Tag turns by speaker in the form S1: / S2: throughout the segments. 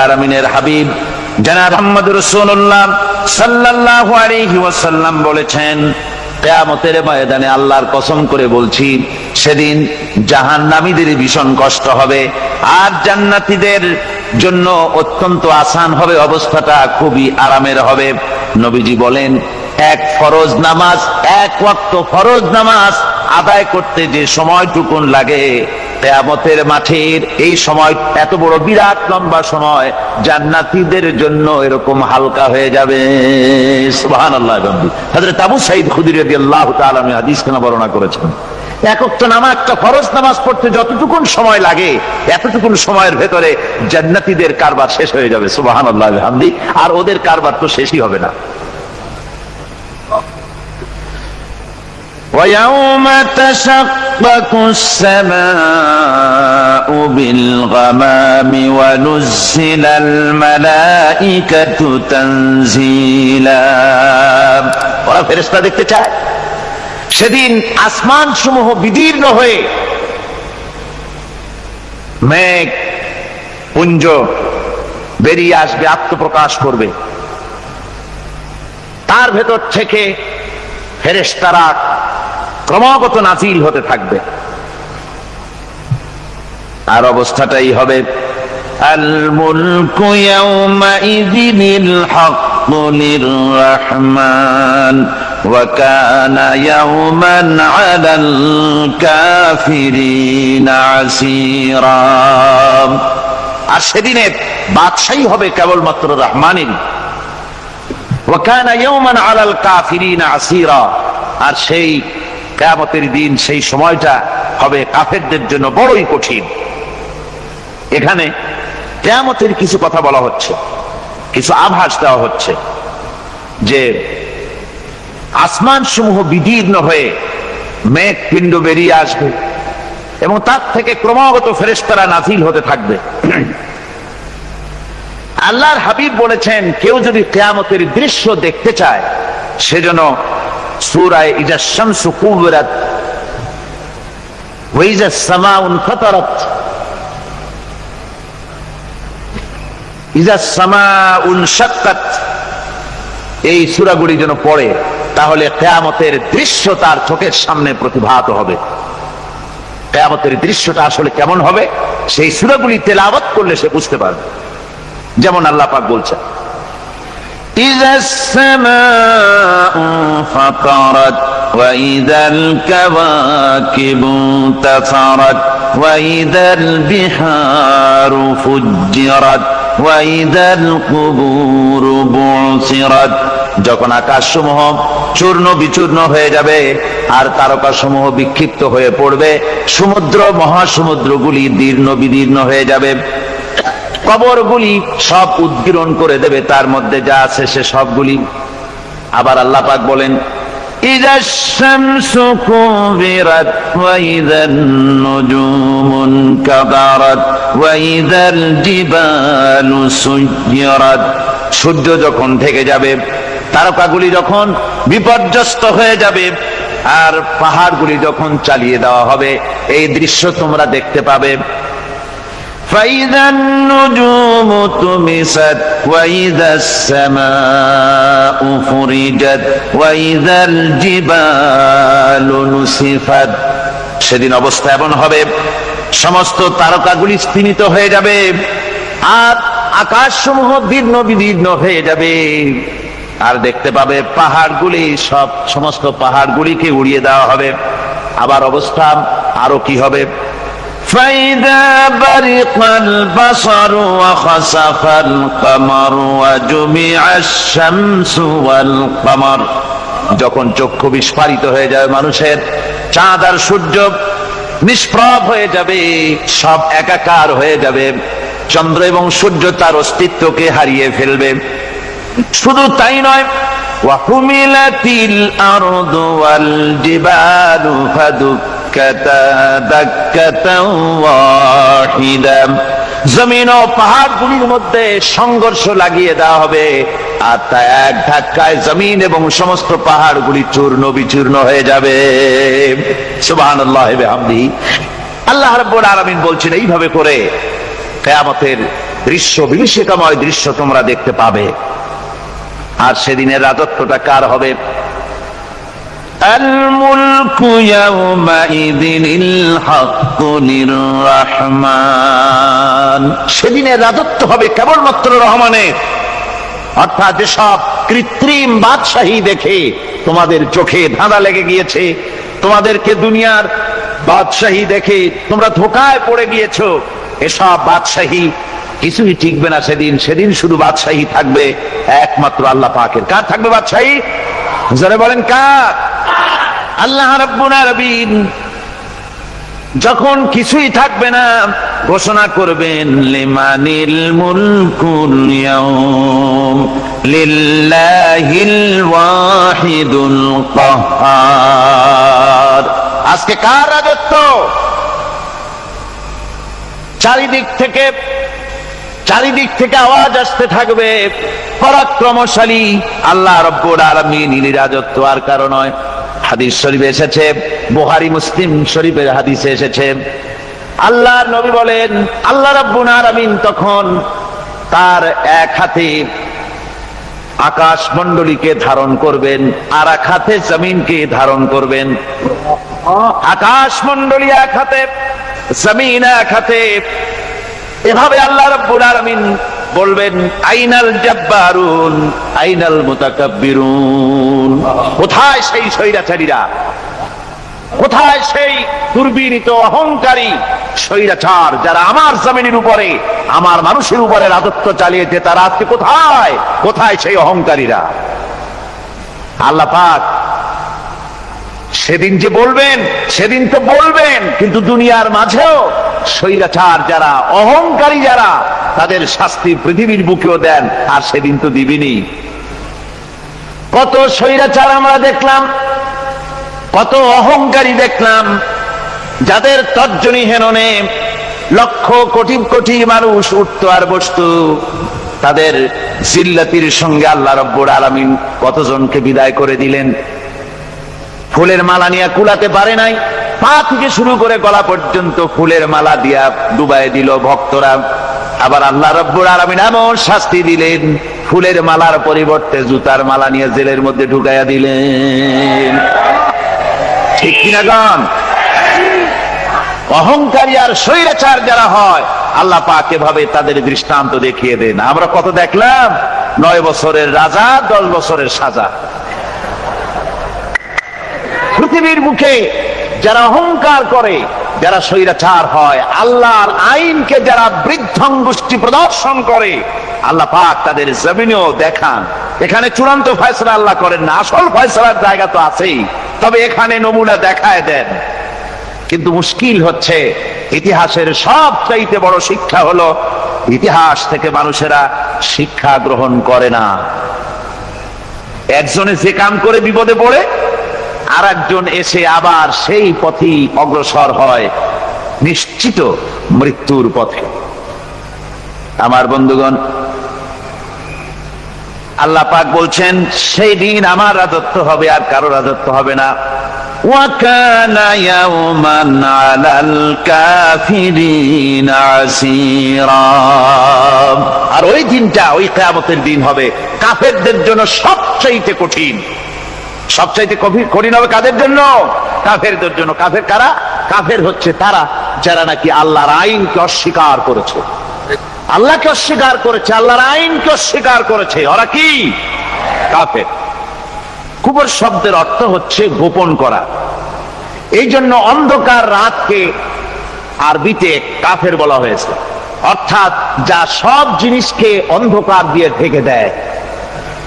S1: আলামিনের হাবিব জনাব মুহাম্মদ রাসূলুল্লাহ সাল্লাল্লাহু আলাইহি ওয়াসাল্লাম বলেছেন, কিয়ামতের ময়দানে আল্লাহর কসম করে বলছি, সেদিন জাহান্নামীদের ভীষণ কষ্ট হবে আর জান্নাতীদের জন্য অত্যন্ত আসান হবে, অবস্থাটা খুবই আরামের হবে। নবীজি বলেন, এক ফরজ নামাজ, এক ওয়াক্ত ফরজ নামাজ আদায় করতে যে সময়টুকুন লাগে, কিয়ামতের মাঠের এই সময় এত বড় বিরাট লম্বা সময় জান্নাতীদের জন্য এরকম হালকা হয়ে যাবে। সুবহানাল্লাহ। হযরত আবু সাঈদ খুদরী রাদিয়াল্লাহু তাআলা হাদিস খানা বর্ণনা করেছেন, এক ওয়াক্ত নামাজ, একটা ফরজ নামাজ পড়তে যতটুকুন সময় লাগে এতটুকুন সময়ের ভেতরে জান্নাতীদের কারবার শেষ হয়ে যাবে। সুবহানাল্লাহ বিহামদি। আর ওদের কারবার তো শেষই হবে না। وَيَوْمَ تَشَقَّقُ السَّمَاءُ بِالْغَمَامِ وَنُزِّلَ الْمَلَائِكَةُ تَنزِيلًا। ওরা ফেরেশতা দেখতে চায়। সেদিন আসমান সমূহ বিদীর্ণ হয়ে মেঘ পুঞ্জ বেরিয়ে আসবে, আত্মপ্রকাশ করবে। তার ভেতর থেকে ফেরেশতারা ক্রমাগত নাজিল হতে থাকবে। আর অবস্থাটাই হবে, আল মুলকু ইয়াউমাইযিনিল হাক্কু লিররহমান ওয়া কানা ইয়াওমান আলাল কাফিরিনা আসীরা। আর সেদিনের বাদশাহী হবে কেবলমাত্র রহমানের। ওয়া কানা ইয়াওমান আলাল কাফিরিনা আসীরা। আর সেই কিয়ামতের দিন, সেই সময়টা হবে কাফেরদের জন্য বড়ই কঠিন। এখানে কিয়ামতের কিছু কথা বলা হচ্ছে, কিছু আভাস দেওয়া হচ্ছে যে আসমান সমূহ বিদীর্ণ হয়ে মেঘ পিণ্ড বেরিয়ে আসবে এবং তার থেকে ক্রমাগত ফেরেশতারা নাজিল হতে থাকবে। আল্লাহর হাবিব বলেছেন, কেউ যদি কিয়ামতের দৃশ্য দেখতে চায় সেজন্য সূরা ইযা শামসু কুবিরাত ওয়া ইযা সামাউ ফাতারাত ইযা সামাউ শাক্কাত, এই সূরাগুলি যেন পড়ে, তাহলে কিয়ামতের দৃশ্য তার চোখের সামনে প্রতিভাত হবে। কিয়ামতের দৃশ্যটা আসলে কেমন হবে সেই সূরাগুলি তেলাওয়াত করলে সে বুঝতে পারবে। যেমন আল্লাহ পাক বলছেন, إذا السماء فطرت وإذا الكواكب انتثرت وإذا البحار فجرت وإذا القبور بعثرت। যখন আকাশসমূহ চূর্ণ বিচূর্ণ হয়ে যাবে আর তারকাসমূহ বিক্ষিপ্ত হয়ে পড়বে, সমুদ্র মহাসমুদ্রগুলি দীর্ণ বিদীর্ণ হয়ে যাবে, কবরগুলি সব উদ্গীরণ করে দেবে, তার মধ্যে যা আছে সে সবগুলি। আবার আল্লাহ পাক বলেন, ইযাশ শামসু কুবিরাত ওয়া ইযান নুজুমু কাদারাত ওয়া ইযাল জিবালু সুয়্যিরাত। সূর্য যখন ঢেকে যাবে, তারকাগুলি যখন বিপর্যস্ত হয়ে যাবে আর পাহাড়গুলি যখন চালিয়ে দেওয়া হবে, এই দৃশ্য তোমরা দেখতে পাবে। فإذا النجوم طمست وإذا السماء فرجت وإذا الجبال نسفت। সেদিন অবস্থা এমন হবে, সমস্ত তারকাগুলি স্তিমিত হয়ে যাবে আর আকাশসমূহ দীর্ণ বিদীর্ণ হয়ে যাবে। আর দেখতে পাবে পাহাড়গুলি, সমস্ত পাহাড়গুলিকে উড়িয়ে দেওয়া হবে। আবার অবস্থা আরো কি হবে, فإذا برق البصر وخسف القمر وجمع الشمس والقمر। যখন চক্ষু বিস্ফারিত হয়ে যাবে মানুষের, চাঁদ আর সূর্য নিষ্প্রভ হয়ে যাবে, সব একাকার হয়ে যাবে, চন্দ্র এবং সূর্য তার অস্তিত্বকে হারিয়ে ফেলবে। শুধু তাই নয়, ওয়াহুমিলাতিল আরদু ওয়াল জিবালু ফাদুক্কাতা দাক্কাতাও ওয়াহিদা। জমিন ও পাহাড়গুলির মধ্যে সংঘর্ষ লাগিয়ে দেওয়া হবে আর তা এক ধাক্কায় জমিন এবং সমস্ত পাহাড়গুলি চূর্ণ বিচূর্ণ হয়ে যাবে। সুবহানাল্লাহ ওয়া বিহামদিহি। আল্লাহ রাব্বুল আলামিন বলছেন, এইভাবে করে কিয়ামতের দৃশ্য, বিভীষিকাময় দৃশ্য তোমরা দেখতে পাবে। আর সেদিনের রাজত্বটা কার হবে? আল মুলকু ইয়াউমাইযিনিল হাক্কু লিররহমান। সেদিনের রাজত্ব হবে কেবলমাত্র রহমানের। অর্থাৎ যেসব কৃত্রিম বাদশাহী দেখে তোমাদের চোখে ধাঁধা লেগে গিয়েছে, তোমাদেরকে দুনিয়ার বাদশাহী দেখে তোমরা ধোঁকায় পড়ে গিয়েছো, এসব বাদশাহী কিছুই টিকবে না সেদিন। সেদিন শুধু বাদশাহী থাকবে একমাত্র আল্লাহ পাকের। কার থাকবে বাদশাহী? যারা বলেন কার? আল্লাহ রাব্বুল আলামিন যখন কিছুই থাকবে না ঘোষণা করবেন লিমানিল মুলকুল ইয়াউম লিল্লাহিল ওয়াহিদুল কাহ্হার। আজকে কার রাজত্ব? চারিদিক থেকে আওয়াজ আসতে থাকবে, পরাক্রমশালী আল্লাহ রাব্বুল আলামিনের রাজত্ব। আর কারণ নয়, হাদিস শরীফে এসেছে, বুখারী মুসলিম শরীফের হাদিসে এসেছে, আল্লাহ নবী বলেন আল্লাহ রাব্বুল আলামিন তখন তার এক হাতে আকাশ মণ্ডলীকে ধারণ করবেন, আর এক হাতে জমিনকে ধারণ করবেন। আকাশ মণ্ডলী এক হাতে, জমিন এক হাতে। এভাবে আল্লাহ রাব্বুল আলামিন বলবেন আইনাল জাব্বারুন আইনাল মুতাকাব্বিরুন। কোথায় সেই স্বৈরাচারীরা? কোথায় সেই দুর্বিনীত অহংকারী স্বৈরাচার যারা আমার জমিনের উপরে, আমার মানুষের উপরে রাজত্ব চালিয়েছে? তারা আজকে কোথায়? কোথায় সেই অহংকারীরা? আল্লাহ পাক সেদিন যে বলবেন, সেদিন তো বলবেন, কিন্তু দুনিয়ার মাঝেও স্বৈরাচার যারা, অহংকারী যারা, তাদের শাস্তি পৃথিবীর বুকেও দেন। আর সেদিন তো দিবেনি। কত স্বৈরাচার আমরা দেখলাম, কত অহংকারী দেখলাম, যাদের তর্জনী হেননে লক্ষ কোটি কোটি মানুষ উঠত আর বসত। তাদের জিল্লাতির সঙ্গে আল্লাহ রাব্বুল আলামিন কতজনকে বিদায় করে দিলেন। ফুলের মালা নিয়ে কুলাতে পারে নাই, পা থেকে শুরু করে গলা পর্যন্ত ফুলের মালা দিয়া ডুবাই দিল ভক্তরা। আবার আল্লাহ রাব্বুল আলামিন এমন শাস্তি দিলেন, ফুলের মালার পরিবর্তে জুতার মালা নিয়ে জেলের মধ্যে ঢুকাইয়া দিলেন। ঠিক কিনা গান? অহংকারী আর স্বৈরাচার যারা হয়, আল্লাহ পাক এভাবে তাদের দৃষ্টান্ত দেখিয়ে দেন। আমরা কত দেখলাম, 9 বছরের রাজা, 10 বছরের সাজা। পৃথিবীর মুখে যারা অহংকার করে, যারা স্বৈরাচার হয়, আল্লাহর আইনকে যারা বৃদ্ধাঙ্গুষ্টি প্রদর্শন করে, আল্লাহ পাক তাদের জমিনেও দেখান। এখানে চূড়ান্ত ফয়সালা আল্লাহ করেন না, আসল ফয়সালার জায়গা তো আছেই, তবে এখানে নমুনা দেখায় দেন। কিন্তু মুশকিল হচ্ছে, ইতিহাসের সবচাইতে বড় শিক্ষা হলো ইতিহাস থেকে মানুষেরা শিক্ষা গ্রহণ করে না। একজনে যে কাম করে বিপদে পড়ে, আর একজন এসে আবার সেই পথেই অগ্রসর হয়, নিশ্চিত মৃত্যুর পথে। আমার বন্ধুগণ, আল্লাহ পাক বলছেন সেই দিন আমার রাজত্ব হবে, আর কারো রাজত্ব হবে না। ওয়াকানা ইয়াওমান আলাল কাফিরিন আসীরা। আর ওই দিনটা, ওই কিয়ামতের দিন হবে কাফেরদের জন্য সবচাইতে কঠিন। সবচাইতে কঠিন হবে কাদের জন্য? কাফেরদের জন্য। কাফের কারা? কাফের হচ্ছে তারা যারা নাকি আল্লাহর আইনকে অস্বীকার করেছে, আল্লাহকে অস্বীকার করেছে, আল্লাহর আইনকে অস্বীকার করেছে। ওরা কি? কাফের। কুফর শব্দের অর্থ হচ্ছে গোপন করা। এই জন্য অন্ধকার রাতকে আরবিতে কাফের বলা হয়েছে, অর্থাৎ যা সব জিনিসকে অন্ধকার দিয়ে ঢেকে দেয়।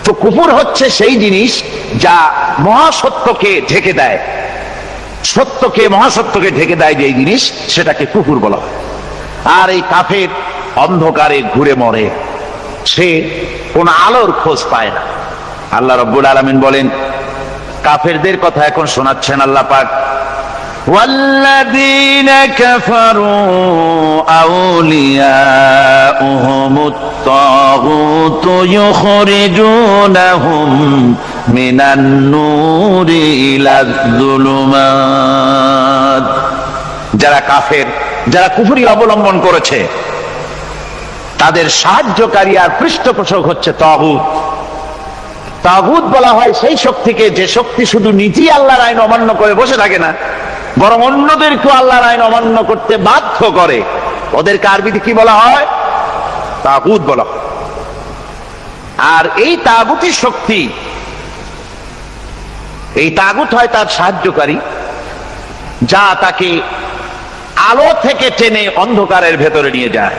S1: তো কুফর হচ্ছে সেই জিনিস যা মহাসত্যকে ঢেকে দেয়, সত্যকে, মহাসত্যকে ঢেকে দেয় যে জিনিস, সেটাকে কুফর বলা হয়। আর এই কাফের অন্ধকারে ঘুরে মরে, সে কোন আলোর খোঁজ পায় না। আল্লাহ রাব্বুল আলামিন বলেন, কাফেরদের কথা এখন শোনাচ্ছেন আল্লাহ পাক, ওয়াল্লাযীনা কাফারু আউলিয়াউহুমুত তাগুতু ইউখরিজুনাহুম মিনান নূরি ইলায যুলুমাত। যারা কাফের, যারা কুফরি অবলম্বন করেছে, তাদের সাহায্যকারী আর পৃষ্ঠপোষক হচ্ছে তাগুত। তাগুত বলা হয় সেই শক্তিকে যে শক্তি শুধু নিজেই আল্লাহর আইন অমান্য করে বসে থাকে না, বরং অন্যদেরকেও আল্লাহর আইন অমান্য করতে বাধ্য করে। ওদেরকে আরবিতে কি বলা হয়? তাগুত বলা হয়। আর এই তাগুতি শক্তি, এই তাগুত হয় তার সাহায্যকারী, যা তাকে আলো থেকে টেনে অন্ধকারের ভেতরে নিয়ে যায়।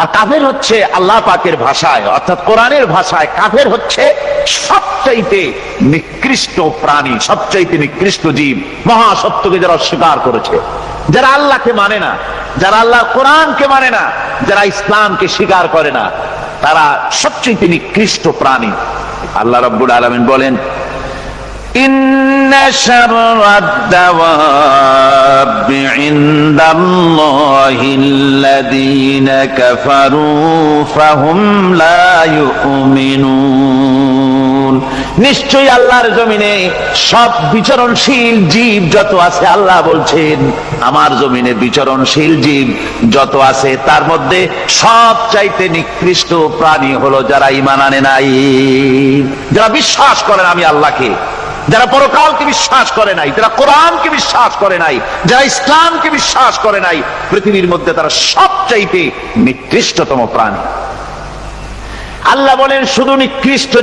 S1: আর কাফের হচ্ছে আল্লাহ পাকের ভাষায়, অর্থাৎ কোরআনের ভাষায় কাফের হচ্ছে সবচাইতে নিকৃষ্ট প্রাণী, সবচাইতে নিকৃষ্ট জীব, মহাসত্যকে যারা অস্বীকার করেছে, যারা আল্লাহকে মানে না, যারা আল্লাহ কোরআনকে মানে না, যারা ইসলামকে স্বীকার করে না, তারা সবচাইতে নিকৃষ্ট প্রাণী। আল্লাহ রাব্বুল আলামিন বলেন, ইন্না শাররাদ দাওয়াবি ইনদাল্লাহিল্লাযীনা কাফারু ফাহুম লা ইউমিনুন। নিশ্চয়ই আল্লাহর জমিনে সব বিচরণশীল জীব যত আছে, আল্লাহ বলছেন আমার জমিনে বিচরণশীল জীব যত আছে তার মধ্যে সবচাইতে নিকৃষ্ট প্রাণী হলো যারা ঈমান আনে নাই, যারা বিশ্বাস করেন আমি আল্লাহকে, যারা পরকালকে বিশ্বাস করে নাই, যারা কোরআনকে বিশ্বাস করে নাই, যারা ইসলামকে বিশ্বাস করে নাই, পৃথিবীর মধ্যে তারা সবচাইতে নিকৃষ্টতম প্রাণী। আল্লাহ বলেন শুধু নিকৃষ্ট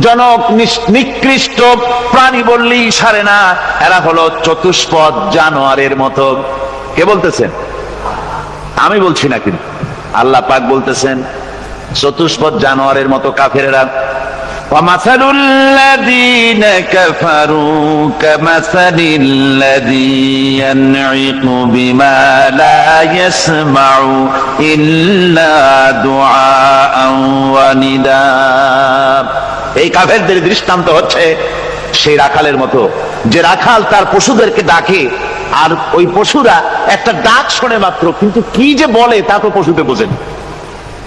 S1: জনক, নিকৃষ্ট প্রাণী বললেই সারে না, এরা হলো চতুষ্পদ জানোয়ারের মতো। কে বলতেছেন? আমি বলছি না, কিন্তু আল্লাহ পাক বলতেছেন চতুষ্পদ জানোয়ারের মতো কাফেরেরা। وَمَثَلُ الَّذِينَ كَفَرُوا كَمَثَلِ الَّذِي يَنْعِقُ بِمَا لَا يَسْمَعُ إِلَّا دُعَاءً وَنِدَاءً। এই কাফেরদের দৃষ্টান্ত হচ্ছে সেই রাখালের মতো, যে রাখাল তার পশুদেরকে ডাকে, আর ওই পশুরা একটা ডাক শোনে মাত্র, কিন্তু কি যে বলে তা তো পশুতে বোঝেন।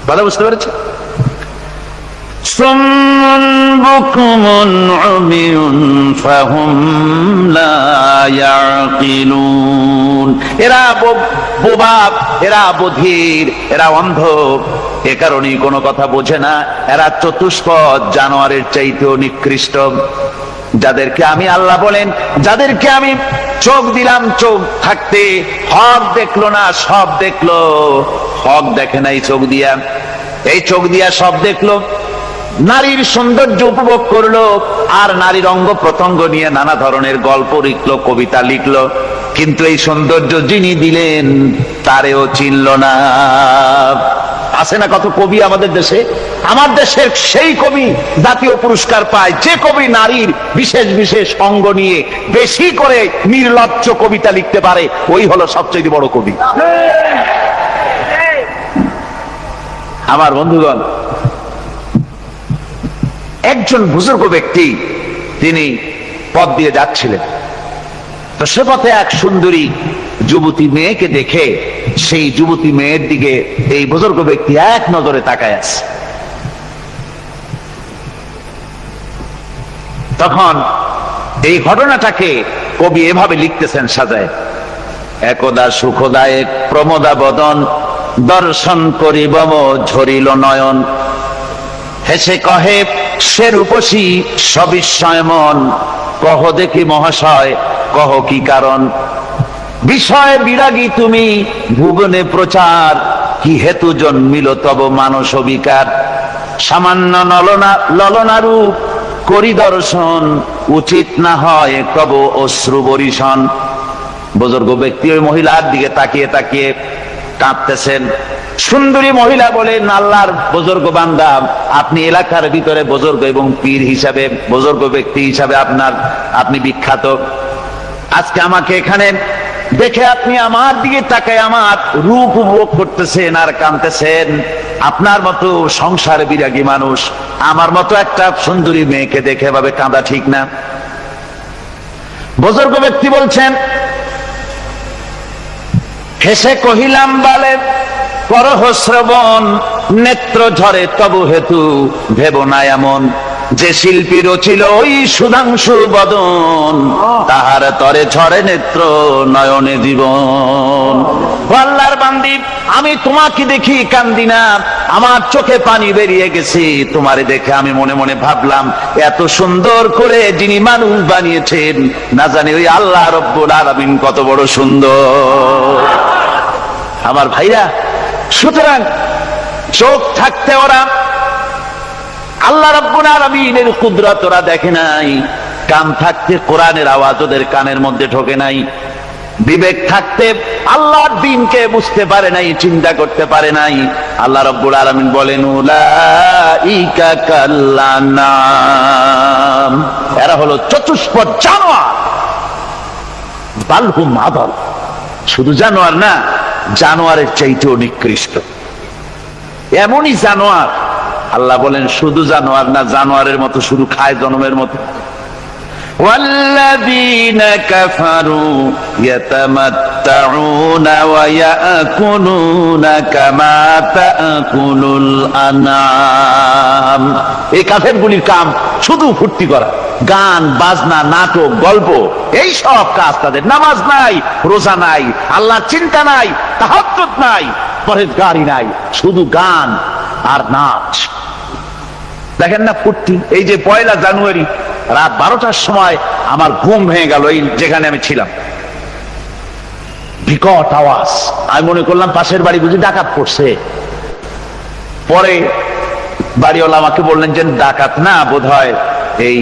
S1: কথা বুঝতে পেরেছে? সুম্মুন বুকুমুন উমিয়ুন ফাহুম লা ইয়াকিলুন। এরা বোবা, এরা বধির, এরা অন্ধ, এ কারণেই কোনো কথা বোঝে না। এরা চতুষ্পদ জানোয়ারের চাইতেও নিকৃষ্ট। যাদেরকে আমি আল্লাহ বলেন, যাদেরকে আমি চোখ দিলাম, চোখ থাকতে হক দেখলো না, সব দেখলো। হক দেখে নাই চোখ দিয়া, এই চোখ দিয়া সব দেখলো। নারীর সৌন্দর্য উপভোগ করলো, আর নারীর অঙ্গ প্রত্যঙ্গ নিয়ে নানা ধরনের গল্প লিখলো, কবিতা লিখলো, কিন্তু এই সৌন্দর্য যিনি দিলেন তারেও চিনল না। আছে না কত কবি আমাদের দেশে? আমার দেশের সেই কবি জাতীয় পুরস্কার পায় যে কবি নারীর বিশেষ বিশেষ অঙ্গ নিয়ে বেশি করে নির্লজ্জ কবিতা লিখতে পারে, ওই হলো সবচেয়ে বড় কবি। আমার বন্ধুগণ, একজন বুজুর্গ ব্যক্তি তিনি পথ দিয়ে যাচ্ছিলেন, তো সে পথে এক সুন্দরী যুবতী মেয়েকে দেখে সেই যুবতী মেয়ের দিকে এই বুজুর্গ ব্যক্তি এক নজরে তাকায় আছে। তখন এই ঘটনাটাকে কবি এভাবে লিখতেছেন সাজায়, একদা সুখদায়ক প্রমোদা বদন দর্শন করিব ঝরিল নয়ন, হেসে কহে সে রূপসী সবিস্ময় মন, কহ দেখি মহাশয় কহ কি কারণ, বিষয় বিরাগী তুমি ভুবনে প্রচার, কি হেতু জন্মিল তব মানস বিকার, সামান্য ললনা রূপ করি দর্শন, উচিত না হয় তব অশ্রু বরিশন। বুজুর্গ ব্যক্তি ওই মহিলার দিকে তাকিয়ে তাকিয়ে কাঁদতেছেন। সুন্দরী মহিলা বলেন, আল্লাহর বুজুর্গ বান্দা, আপনি এলাকার ভিতরে বুজুর্গ এবং পীর হিসাবে, বুজুর্গ ব্যক্তি হিসাবে আপনি বিখ্যাত। আজকে আমাকে এখানে দেখে আপনি আমার দিকে তাকায় আমার রূপ উপভোগ করতেছেন আর কাঁদতেছেন। আপনার মতো সংসার বিরাগী মানুষ আমার মতো একটা সুন্দরী মেয়েকে দেখে এভাবে কাঁদা ঠিক না। বুজুর্গ ব্যক্তি বলছেন, হেসে কহিলাম বালে করহ শ্রবণ, নেত্র ঝরে তবু হেতু ভেব না এমন, যে শিল্পী রচিল ওই সুধাংশু বদন, তাহার তরে ছড়ে নেত্র নয়নে জীবন। আল্লাহর বান্দি, আমি তোমাকে দেখি কান্দি না, আমার চোখে পানি বেরিয়ে গেছে। তোমারে দেখে আমি মনে মনে ভাবলাম, এত সুন্দর করে যিনি মানুষ বানিয়েছেন, না জানি ওই আল্লাহ রব্বুল আলামিন কত বড় সুন্দর। আমার ভাইরা, সুতরাং চোখ থাকতে ওরা আল্লাহ রাব্বুল আলামিনের কুদরত ওরা দেখে নাই, কান থাকতে কোরআনের আওয়াজ ওদের কানের মধ্যে ঢোকে নাই, বিবেক থাকতে আল্লাহর দ্বীনকে বুঝতে পারে নাই, চিন্তা করতে পারে নাই। আল্লাহ রাব্বুল আলামিন বলেন, উলাইকা কাল্লানাম, এরা হলো চতুষ্পদ জানোয়ার, বালহুম আদাল, শুধু জানোয়ার না, জানোয়ারের চাইতেও নিকৃষ্ট। এমনই জানোয়ার, আল্লাহ বলেন শুধু জানোয়ার না, জানোয়ারের মতো শুধু খায় জনমের মতো। ওয়াল্লাযীনা কাফারু ইয়াতামাত্তাউনা ওয়া ইয়াকুলুনা কামা তাকুলুল আনআম। এই কাফেরগুলির কাম শুধু ফুর্তি করা, গান বাজনা, নাটক, গল্প, এই সব কাজ তাদের। নামাজ নাই, রোজা নাই, আল্লাহর চিন্তা নাই, তাহাজ্জুদ নাই, পরহেজগারি নাই, শুধু গান আর নাচ। দেখেন না ফুর্তি। এই যে 1 জানুয়ারি রাত 12টার সময় আমার ঘুম ভেঙে গেল, এই যেখানে আমি ছিলাম, বিকট আওয়াজ। আমি মনে করলাম পাশের বাড়ি বুঝি ডাকাত পড়ছে। পরে বাড়িওয়ালা আমাকে বললেন যে ডাকাত না, বোধহয় এই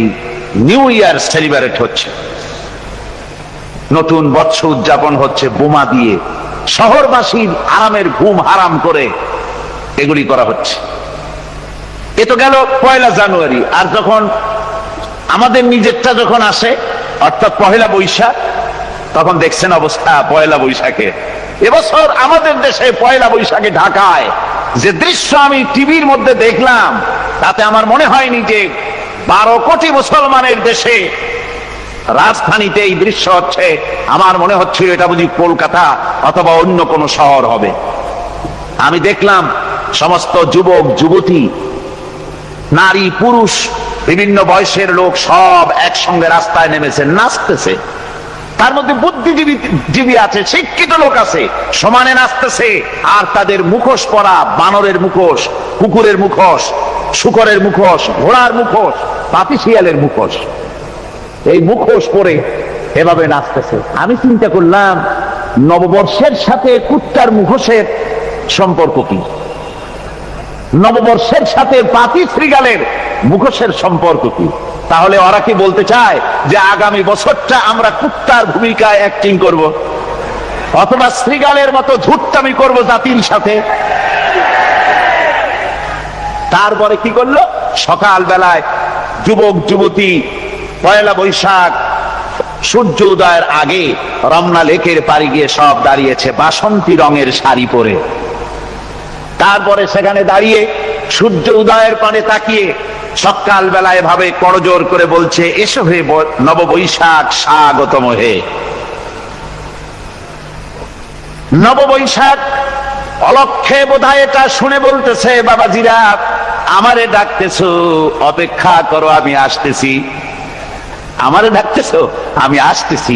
S1: নিউ ইয়ার সেলিব্রেট হচ্ছে, নতুন বৎসর উদযাপন হচ্ছে, বোমা দিয়ে শহরবাসীর আরামের ঘুম হারাম করে এগুলি করা হচ্ছে। এ তো গেল 1 জানুয়ারি। আর যখন আমাদের নিজেরটা যখন আসে, অর্থাৎ 1 বৈশাখ, তখন দেখছেন অবস্থা 1 বৈশাখে। এবছর আমাদের দেশে 1 বৈশাখে ঢাকায় যে দৃশ্য আমি টিভির মধ্যে দেখলাম, তাতে আমার মনে হয়নি যে 12 কোটি মুসলমানের দেশে রাজধানীতে এই দৃশ্য হচ্ছে। আমার মনে হচ্ছিল এটা বুঝি কলকাতা অথবা অন্য কোনো শহর হবে। আমি দেখলাম সমস্ত যুবক যুবতী, নারী পুরুষ, বিভিন্ন বয়সের লোক সব একসঙ্গে রাস্তায় নেমেছে, নাচতেছে। তার মধ্যে বুদ্ধিজীবী আছে, শিক্ষিত লোক আছে, সমানে নাচতেছে। আর তাদের মুখোশ পরা, বানরের মুখোশ, কুকুরের মুখোশ, শূকরের মুখোশ, ঘোড়ার মুখোশ, পাপী শিয়ালের মুখোশ, এই মুখোশ পরে এভাবে নাচতেছে। আমি চিন্তা করলাম, নববর্ষের সাথে কুত্তার মুখোশের সম্পর্ক কি? নববর্ষের সাথে পাপী শৃগালের মুখোশের সম্পর্ক কি? তাহলে ওরা কি বলতে চায় যে আগামী বছরটা আমরা কুত্তার ভূমিকায় অ্যাক্টিং করব, অথবা শৃগালের মতো ধূর্তামি করব জাতির সাথে? তারপরে কি করলো? সকাল বেলায় যুবক যুবতী 1 বৈশাখ সূর্য উদয়ের আগে রমনা লেকের পাড়ে গিয়ে সব দাঁড়িয়েছে বাসন্তী রঙের শাড়ি পরে। তারপরে সেখানে দাঁড়িয়ে সূর্য উদয়ের পানে তাকিয়ে সকাল বেলায় ভাবে করজোর করে বলছে, এসো হে নববৈশাখ স্বাগতম হে। নববৈশাখ অলক্ষে বোধহয় এটা শুনে বলতেছে, বাবাজিরা আমারে ডাকতেছো, অপেক্ষা করো, আমি আসতেছি। আমারে ডাকতেছো, আমি আসতেছি,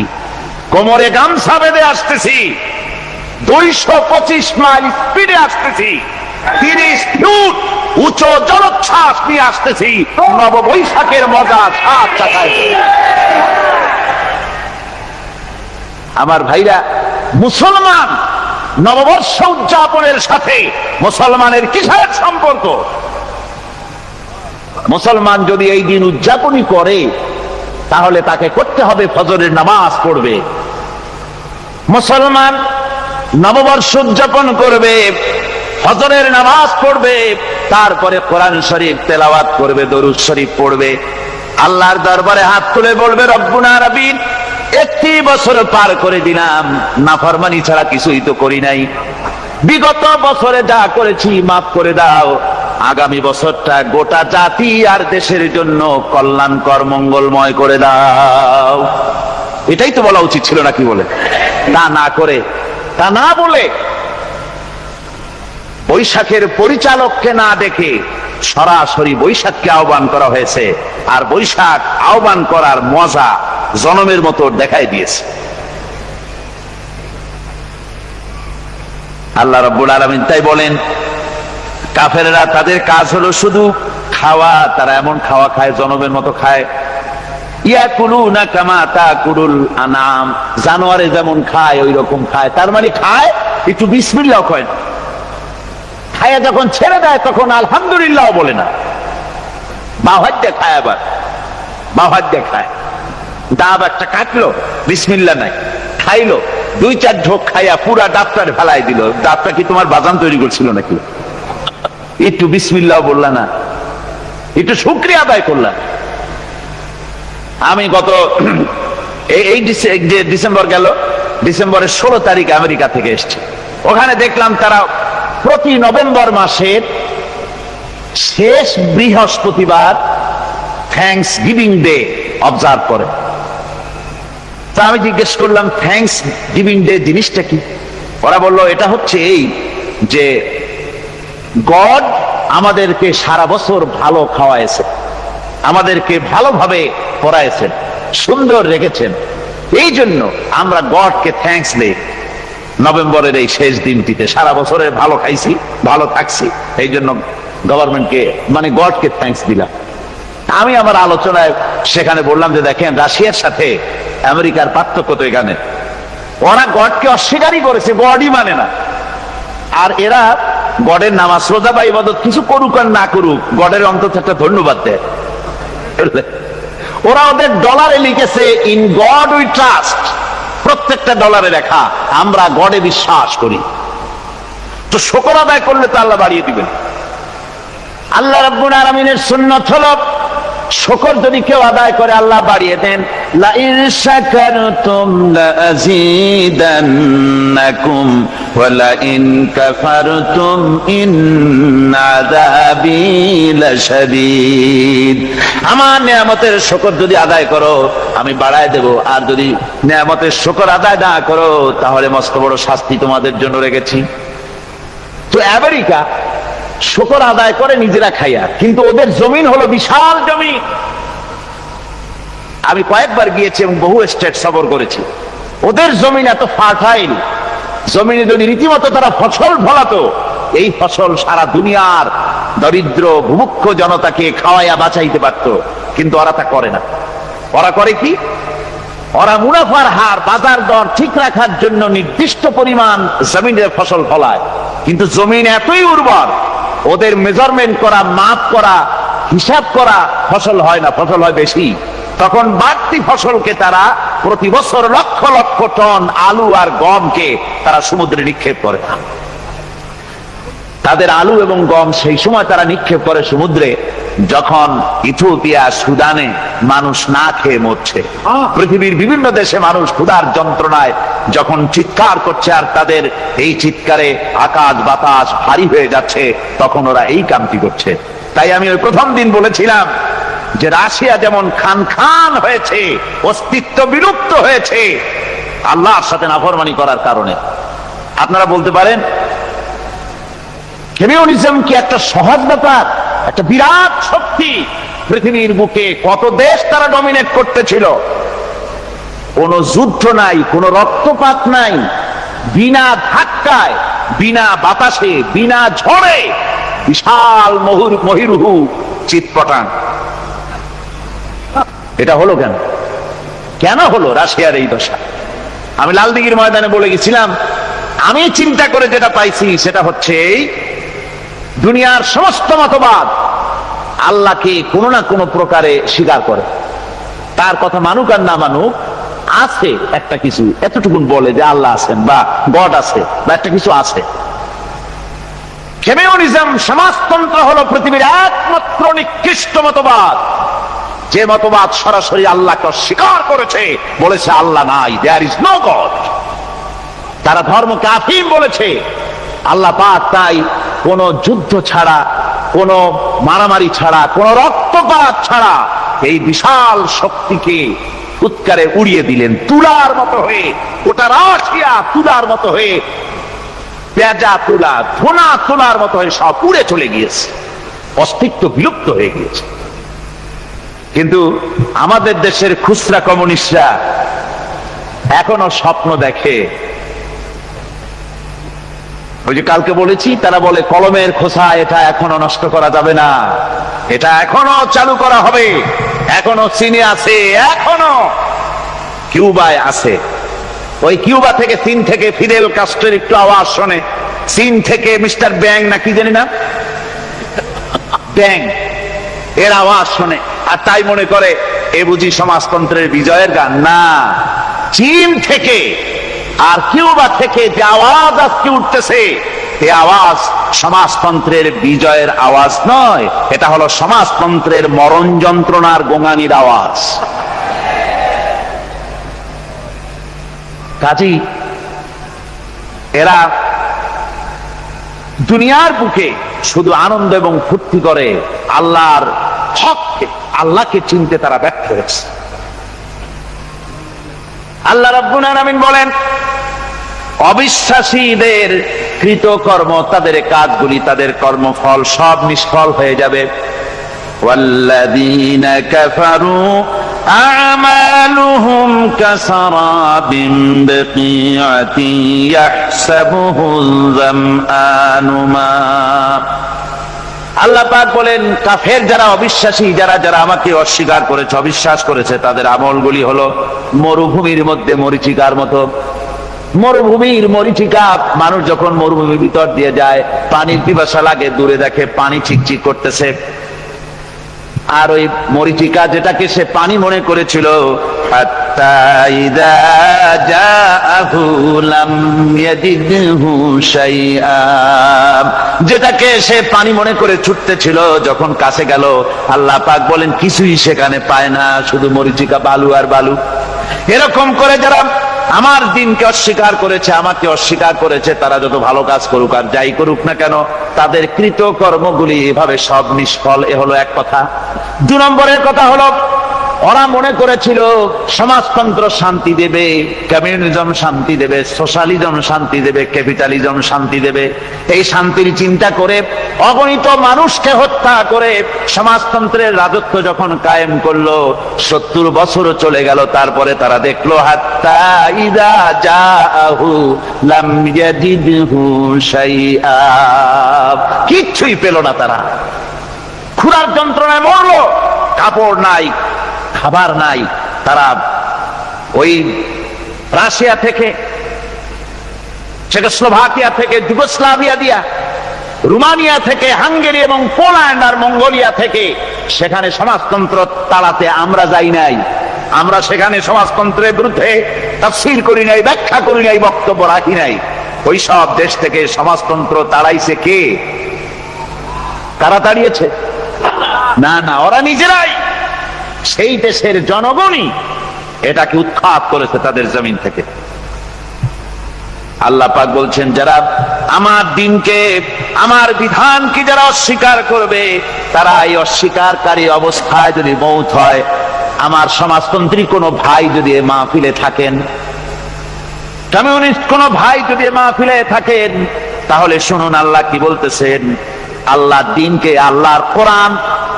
S1: কোমরে গামছা বেঁধে আসতেছি, 225 মাইল স্পিডে আসতেছি, 30 ফুট উঁচু জলোচ্ছ্বাস নিয়ে আসতেছি, নববৈশাখের মজা সাত চাকায়। আমার ভাইরা, মুসলমান নববর্ষ উদযাপনের সাথে মুসলমানের কিসের সম্পর্ক? মুসলমান যদি এই দিন উদযাপনই করে, তাহলে তাকে করতে হবে ফজরের নামাজ পড়বে। মুসলমান নববর্ষ উদযাপন করবে, ফজরের নামাজ পড়বে, তারপরে কোরআন শরীফ তেলাওয়াত করবে, দরুদ শরীফ পড়বে, আল্লাহর দরবারে হাত তুলে বলবে, রব্বুনা আলামিন, 1 বছর পার করে দিলাম, নাফরমানি ছাড়া কিছুই তো করি নাই, বিগত বছরে যা করেছি মাফ করে দাও, আগামী বছরটা গোটা জাতি আর দেশের জন্য কল্যাণকর মঙ্গলময় করে দাও। এটাই তো বলা উচিত ছিল নাকি? বলে তা না করে, তা না বলে, বৈশাখের পরিচালককে না দেখে সরাসরি বৈশাখকে আহ্বান করা হয়েছে, আর বৈশাখ আহ্বান করার মজা জনমের মতো দেখাই দিয়েছে। আল্লাহ রাব্বুল আলামিন তাই বলেন, কাফেররা তাদের কাজ হলো শুধু খাওয়া, তারা এমন খাওয়া খায় জনমের মতো খায়। ইয়াকুলুনা কামা তাকুলুল আনাম, জানোয়ারে যেমন খায় ওই রকম খায়। তার মানে খায়, একটু বিসমিল্লাহ কয় না, খায়া যখন ছেড়ে দেয় তখন আলহামদুলিল্লাহ বলে না, বাহাত দিয়ে খায়, আবার বাহাত দিয়ে খায়। ডাব একটা কাটলো, বিসমিল্লাহ নাই, খাইলো, 2-4 ঢোক খাইয়া পুরা ডাবটার ফেলাই দিল। ডাবটা কি তোমার বাজান তৈরি করছিল নাকি? একটু বিসমিল্লাহ বললা না, একটু শুকরিয়া আদায় করলা। আমি গত এই ডিসেম্বর গেল, ডিসেম্বরের 16 তারিখ আমেরিকা থেকে এসছে। ওখানে দেখলাম তারা প্রতি নভেম্বর মাসের শেষ বৃহস্পতিবার থ্যাঙ্কস গিভিং ডে অবজার্ভ করে। তা আমি জিজ্ঞেস করলাম, থ্যাঙ্কস গিভিং ডে জিনিসটা কি? ওরা বলল, এটা হচ্ছে এই যে গড আমাদেরকে সারা বছর ভালো খাওয়াইছে, আমাদেরকে ভালোভাবে পড়াইছেন, সুন্দর রেখেছেন, এই জন্য আমরা গডকে থ্যাঙ্কস দেই নভেম্বরের এই শেষ দিনটিতে। সারা বছরে ভালো খাইছি, ভালো থাকছি, এই জন্য গভর্নমেন্টকে মানে গডকে থ্যাঙ্কস দিলাম। আমি আমার আলোচনায় সেখানে বললাম যে দেখেন, রাশিয়ার সাথে আমেরিকার পার্থক্য তো এখানে, ওরা গডকে অস্বীকারই করেছে, গডই মানে না। আর এরা গডের নামাজ রোজা বা ইবাদত কিছু করুক আর না করুক, গডের অন্তত একটা ধন্যবাদ দেয়। ওরা ওদের ডলারে লিখেছে, ইন গড উই ট্রাস্ট, প্রত্যেকটা ডলারে লেখা আমরা গডে বিশ্বাস করি। তো শুকর আদায় করলে তো আল্লাহ বাড়িয়ে দিবেন। আল্লাহ রাব্বুল আলামিনের সুন্নাত হলো, শুকর যদি কেউ আদায় করে আল্লাহ বাড়িয়ে দেন। লা ইন শাকারতুম লাযীদান্নাকুম ওয়া লা ইন কাফারতুম ইন্না আযাবী লাশাদীদ। আমার নিয়ামতের শুকর যদি আদায় করো আমি বাড়ায় দেব, আর যদি নিয়ামতের শুকর আদায় না করো তাহলে মস্ত বড় শাস্তি তোমাদের জন্য রেখেছি। তো আমেরিকা শুকর আদায় করে নিজেরা খাইয়া, কিন্তু ওদের জমিন হলো বিশাল জমিন। আমি কয়েকবার গিয়েছি এবং বহু স্টেট সফর করেছি। ওদের জমিন এত ফার্টাইল, জমিনে যদি রীতিমতো তারা ফসল ফলাতো, এই ফসল সারা দুনিয়ার দরিদ্র ভূমুক্ষ জনতাকে খাওয়াইয়া বাঁচাইতে পারত। কিন্তু ওরা তা করে না। ওরা করে কি? ওরা মুনাফার হার, বাজার দর ঠিক রাখার জন্য নির্দিষ্ট পরিমাণ জমিনের ফসল ফলায়, কিন্তু জমিন এতই উর্বর, ওদের মেজারমেন্ট করা, মাপ করা, হিসাব করা ফসল হয় না, ফসল হয় বেশি। তখন বাড়তি ফসলকে তারা প্রতি বছর লক্ষ লক্ষ টন আলু আর গমকে তারা সমুদ্রে নিক্ষেপ করে। তাদের আলু এবং গম সেই সময় তারা নিক্ষেপ করে সমুদ্রে, যখন ইথিওপিয়া, সুদানে মানুষ না খেয়ে মরছে। পৃথিবীর বিভিন্ন দেশে মানুষ ক্ষুধার যন্ত্রণায় যখন চিৎকার করছে, আর তাদের এই চিৎকারে আকাশ বাতাস ভারী হয়ে যাচ্ছে, তখন ওরা এই কামটি করছে। তাই আমি ওই প্রথম দিন বলেছিলাম যে রাশিয়া যেমন খান খান হয়েছে, অস্তিত্ব বিলুপ্ত হয়েছে আল্লাহর সাথে নাফরমানি করার কারণে। আপনারা বলতে পারেন কমিউনিজম কি একটা সহজ ব্যাপার? একটা বিরাট শক্তি পৃথিবীর বুকে, কত দেশ তারা ডমিনেট করতেছিল। কোন যুদ্ধ নাই, কোন রক্তপাত নাই, বিনা ধাক্কায়, বিনা বাতাসে, বিনা ঝড়ে বিশাল মহিরুহু চিৎপটাং। এটা হলো কেন? কেন হলো রাশিয়ার এই দশা? আমি লালদিঘির ময়দানে বলে গেছিলাম, আমি চিন্তা করে যেটা পাইছি সেটা হচ্ছে দুনিয়ার সমস্ত মতবাদ আল্লাহকে কোনো না কোনো প্রকারে স্বীকার করে। তার কথা মানুক আর না মানুক, আছে একটা কিছু, এতটুকুন বলে যে আল্লাহ আছেন বা গড আছে বা একটা কিছু আছে। কমিউনিজম, সমাজতন্ত্র হলো পৃথিবীর একমাত্র নিকৃষ্ট মতবাদ, যে মতবাদ সরাসরি আল্লাহকে স্বীকার করেছে, বলেছে আল্লাহ নাই, দেয়ার ইজ নো গড। তারা ধর্মকে আফিম বলেছে। আল্লাহ পাক তাই কোন যুদ্ধ ছাড়া, কোন মারামারি ছাড়া, কোন রক্তপাত ছাড়া এই বিশাল শক্তিকে উৎকারে উড়িয়ে দিলেন, তুলার মতো হয়ে। ওটা রাশিয়া তুলার মতো হয়ে, পেঁজা তুলা, ধোনা তুলার মতো হয়ে সব উড়ে চলে গিয়েছে। অস্তিত্ব বিলুপ্ত হয়ে গিয়েছে। কিন্তু আমাদের দেশের খুচরা কমিউনিস্টরা এখনো স্বপ্ন দেখে। ওই যে কালকে বলেছি, তারা বলে কলমের খোসা এটা এখনো নষ্ট করা যাবে না, এটা এখনো চালু করা হবে। এখনো চীনে আছে, এখনো কিউবায় আছে। ওই কিউবা থেকে, চীন থেকে ফিদেল কাস্ট্রোর একটু আওয়াজ শোনে, চীন থেকে মিস্টার ব্যাং না কি জানি না, ব্যাং এর আওয়াজ শোনে, আর তাই মনে করে এ বুঝি সমাজতন্ত্রের বিজয়ের গান। না, চীন থেকে আর কিউবা থেকে যে আওয়াজ আজকে উঠতেছে, এই আওয়াজ সমাজতন্ত্রের বিজয়ের আওয়াজ নয়, এটা হলো সমাজতন্ত্রের মরণ যন্ত্রণার গোঙানির আওয়াজ। কাজী এরা দুনিয়ার বুকে শুধু আনন্দ এবং ফুর্তি করে, আল্লাহর হককে, আল্লাহকে চিনতে তারা ব্যর্থ হয়েছে। আল্লাহ রাব্বুল আলামিন বলেন, অবিশ্বাসীদের কৃতকর্ম, তাদের কাজগুলি, তাদের কর্মফল সব নিষ্ফল হয়ে যাবে। ওয়াল্লাযীনা কাফারু আ'মালুহুম কাসারাবিন বিকিআতিন ইয়াহসাবুহুল যামআনু মা। আল্লাহ পাক বলেন, কাফের যারা, অবিশ্বাসী যারা, যারা আমাকে অস্বীকার করেছে, অবিশ্বাস করেছে, তাদের আমলগুলি হলো মরুভূমির মধ্যে মরীচিকার মতো। মরুভূমির মরীচিকা, মানুষ যখন মরুভূমির ভিতর দিয়ে যায়, পানির পিপাসা লাগে, দূরে দেখে পানি চিকচিক করতেছে, আর ওই মরীচিকা যেটাকে সে পানি মনে করেছিল, হাত্তা ইযা জাআহু লাম ইয়াজিদহু শাইআ, যেটাকে সে পানি মনে করে ছুটতেছিল, যখন কাছে গেল, আল্লাহ পাক বলেন কিছুই সেখানে পায় না, শুধু মরীচিকা, বালু আর বালু। এরকম করে যারা আমার দিনকে অস্বীকার করেছে, আমাকে অস্বীকার করেছে, তারা যত ভালো কাজ করুক আর যাই করুক না কেন, তাদের কৃত কর্মগুলি এভাবে সব নিষ্ফল। এ হলো এক কথা। 2 নম্বরের কথা হলো, ওরা মনে করেছিল সমাজতন্ত্র শান্তি দেবে, কমিউনিজম শান্তি দেবে, সোশ্যালিজম শান্তি দেবে, ক্যাপিটালিজম শান্তি দেবে। এই শান্তির চিন্তা করে অগণিত মানুষকে হত্যা করে সমাজতন্ত্রের রাজত্ব যখন কায়েম করলো, 70 বছরও চলে গেল, তারপরে তারা দেখলো হাত্তা ইযা জাআহু লাম ইয়াজিদহু শাইআ, কিচ্ছুই পেল না। তারা ক্ষুধার যন্ত্রণায় মরলো, কাপড় নাই, খাবার নাই। তারা ওই রাশিয়া থেকে, চেকোস্লোভাকিয়া থেকে, যুগোস্লাভিয়া দিয়া, রোমানিয়া থেকে, হাঙ্গেরি এবং পোল্যান্ড আর মঙ্গোলিয়া থেকে, সেখানে সমাজতন্ত্র তাড়াতে আমরা যাই নাই। আমরা সেখানে সমাজতন্ত্রের বিরুদ্ধে তাফসীর করি নাই, ব্যাখ্যা করি নাই, বক্তব্য রাখি নাই। ওই সব দেশ থেকে সমাজতন্ত্র তাড়াইছে কে? কারা তাড়িয়েছে? না না, ওরা নিজেরাই, সেই দেশের জনগণই এটাকে উৎখাত করেছে তাদের জমিন থেকে। আল্লাহ পাক বলছেন, যারা আমার দিনকে, আমার বিধানকে যারা অস্বীকার করবে, তারা এই অস্বীকারী অবস্থায় যদি মৌত হয়, আমার সমাজতন্ত্রী কোনো ভাই যদি এ মাহফিলে থাকেন, কমিউনিস্ট কোনো ভাই যদি এ মাহফিলে থাকেন, তাহলে শুনুন আল্লাহ কি বলতেছেন। আল্লাহ দিনকে, আল্লাহর কোরআন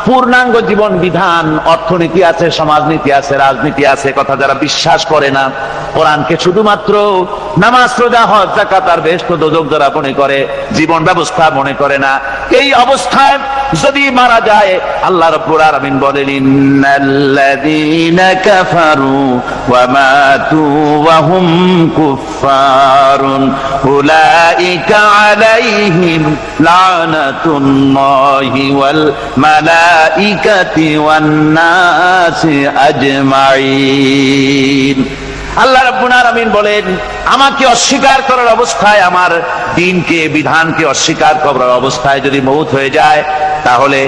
S1: পূর্ণাঙ্গ জীবন বিধান, অর্থনীতি আছে, সমাজনীতি আছে, রাজনীতি আছে, কথা যারা বিশ্বাস করে না, কোরআনকে শুধুমাত্র নামাজ, রোজা, হজ, যাকাত আর বেহেশত দোজখ যারা মনে করে, জীবন ব্যবস্থা মনে করে না, এই অবস্থায় যদি মারা যায়, আল্লাহ রাব্বুল আলামিন বলেন, ইন্নাল্লাযীনা কাফারু ওয়া মাতু ওয়া হুম কুফফারুন উলাইকা আলাইহিম লানাতুল্লাহি ওয়াল মালাইকাতি ওয়ান নাসি আজমাইন। আল্লাহ রাব্বুল আলামিন বলেন, আমাকে অস্বীকার করার অবস্থায়, আমার দ্বীনকে, বিধানকে অস্বীকার করার অবস্থায় যদি মওত হয়ে যায়, তাহলে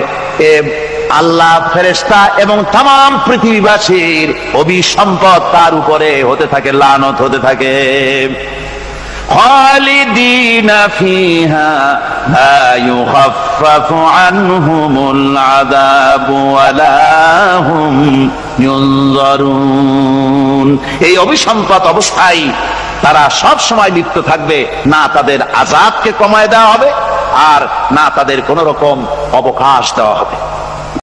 S1: আল্লাহ, ফেরেশতা এবং তামাম পৃথিবীবাসীর অভিসম্পদ তার উপরে হতে থাকে, লানত হতে থাকে। খালিদিনা ফিহা লা ইউখাফফাফু আনহুমুল আযাবু ওয়া লা হুম ইউনজারুন। এই অভিসম্পদ অবস্থায় তারা সব সময় লিপ্ত থাকবে, না তাদের আযাবকে কমায় দেওয়া হবে, আর না তাদের কোন রকম অবকাশ দেওয়া হবে।